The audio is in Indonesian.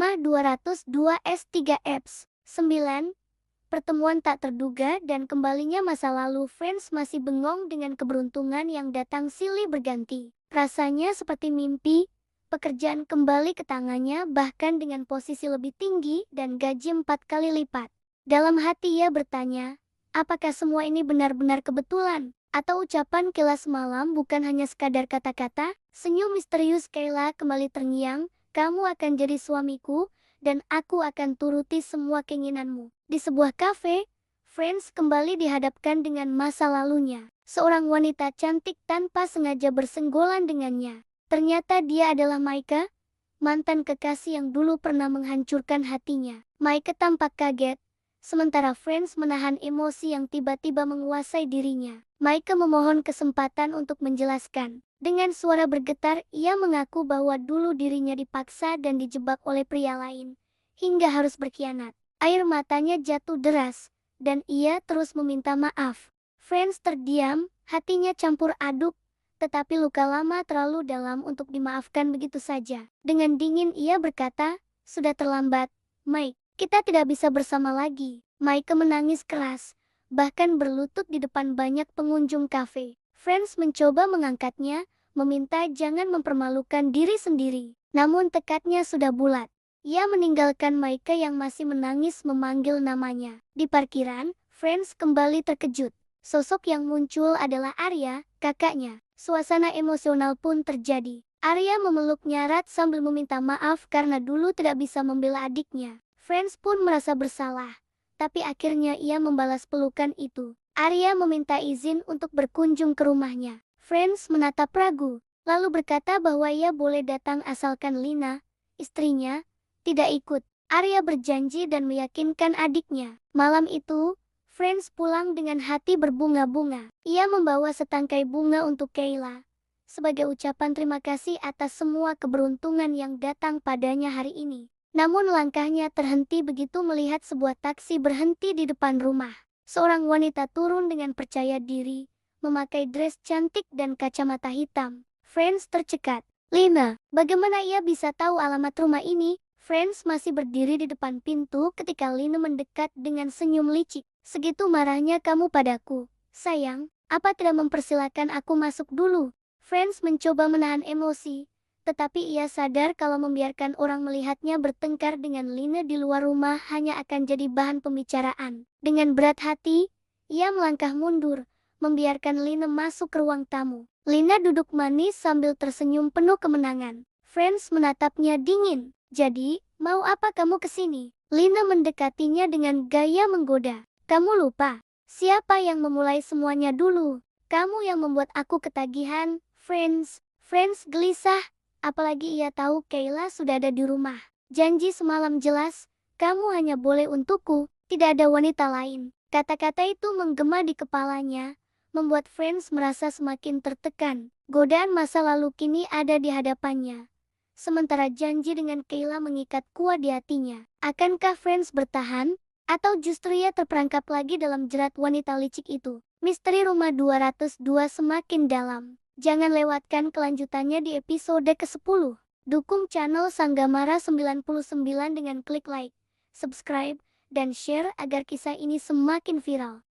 Rumah 202 S3 Apps 9. Pertemuan tak terduga dan kembalinya masa lalu. Friends masih bengong dengan keberuntungan yang datang silih berganti. Rasanya seperti mimpi, pekerjaan kembali ke tangannya bahkan dengan posisi lebih tinggi dan gaji 4 kali lipat. Dalam hati ia bertanya, apakah semua ini benar-benar kebetulan? Atau ucapan Kayla semalam bukan hanya sekadar kata-kata? Senyum misterius Kayla kembali terngiang, kamu akan jadi suamiku, dan aku akan turuti semua keinginanmu. Di sebuah kafe, Friends kembali dihadapkan dengan masa lalunya. Seorang wanita cantik tanpa sengaja bersenggolan dengannya. Ternyata dia adalah Maika, mantan kekasih yang dulu pernah menghancurkan hatinya. Maika tampak kaget, sementara Friends menahan emosi yang tiba-tiba menguasai dirinya. Maika memohon kesempatan untuk menjelaskan. Dengan suara bergetar, ia mengaku bahwa dulu dirinya dipaksa dan dijebak oleh pria lain, hingga harus berkhianat. Air matanya jatuh deras, dan ia terus meminta maaf. Friends terdiam, hatinya campur aduk, tetapi luka lama terlalu dalam untuk dimaafkan begitu saja. Dengan dingin ia berkata, sudah terlambat, Mike, kita tidak bisa bersama lagi. Mike menangis keras, bahkan berlutut di depan banyak pengunjung kafe. Friends mencoba mengangkatnya, meminta jangan mempermalukan diri sendiri. Namun tekadnya sudah bulat. Ia meninggalkan Maika yang masih menangis memanggil namanya. Di parkiran, Friends kembali terkejut. Sosok yang muncul adalah Arya, kakaknya. Suasana emosional pun terjadi. Arya memeluknya erat sambil meminta maaf karena dulu tidak bisa membela adiknya. Friends pun merasa bersalah, tapi akhirnya ia membalas pelukan itu. Arya meminta izin untuk berkunjung ke rumahnya. Friends menatap ragu, lalu berkata bahwa ia boleh datang asalkan Lina, istrinya, tidak ikut. Arya berjanji dan meyakinkan adiknya. Malam itu, Friends pulang dengan hati berbunga-bunga. Ia membawa setangkai bunga untuk Kayla, sebagai ucapan terima kasih atas semua keberuntungan yang datang padanya hari ini. Namun langkahnya terhenti begitu melihat sebuah taksi berhenti di depan rumah. Seorang wanita turun dengan percaya diri, memakai dress cantik dan kacamata hitam. Friends tercekat. Lina, bagaimana ia bisa tahu alamat rumah ini? Friends masih berdiri di depan pintu ketika Lina mendekat dengan senyum licik. Segitu marahnya kamu padaku. Sayang, apa tidak mempersilahkan aku masuk dulu? Friends mencoba menahan emosi, tetapi ia sadar kalau membiarkan orang melihatnya bertengkar dengan Lina di luar rumah hanya akan jadi bahan pembicaraan. Dengan berat hati, ia melangkah mundur, membiarkan Lina masuk ke ruang tamu. Lina duduk manis sambil tersenyum penuh kemenangan. Friends menatapnya dingin. Jadi, mau apa kamu kesini? Lina mendekatinya dengan gaya menggoda. Kamu lupa, siapa yang memulai semuanya dulu? Kamu yang membuat aku ketagihan. Friends gelisah, apalagi ia tahu Kayla sudah ada di rumah. Janji semalam jelas, kamu hanya boleh untukku, tidak ada wanita lain. Kata-kata itu menggema di kepalanya, membuat Friends merasa semakin tertekan. Godaan masa lalu kini ada di hadapannya, sementara janji dengan Kayla mengikat kuat di hatinya. Akankah Friends bertahan, atau justru ia terperangkap lagi dalam jerat wanita licik itu? Misteri Rumah 202 semakin dalam. Jangan lewatkan kelanjutannya di episode ke-10. Dukung channel Sanggamara 99 dengan klik like, subscribe, dan share agar kisah ini semakin viral.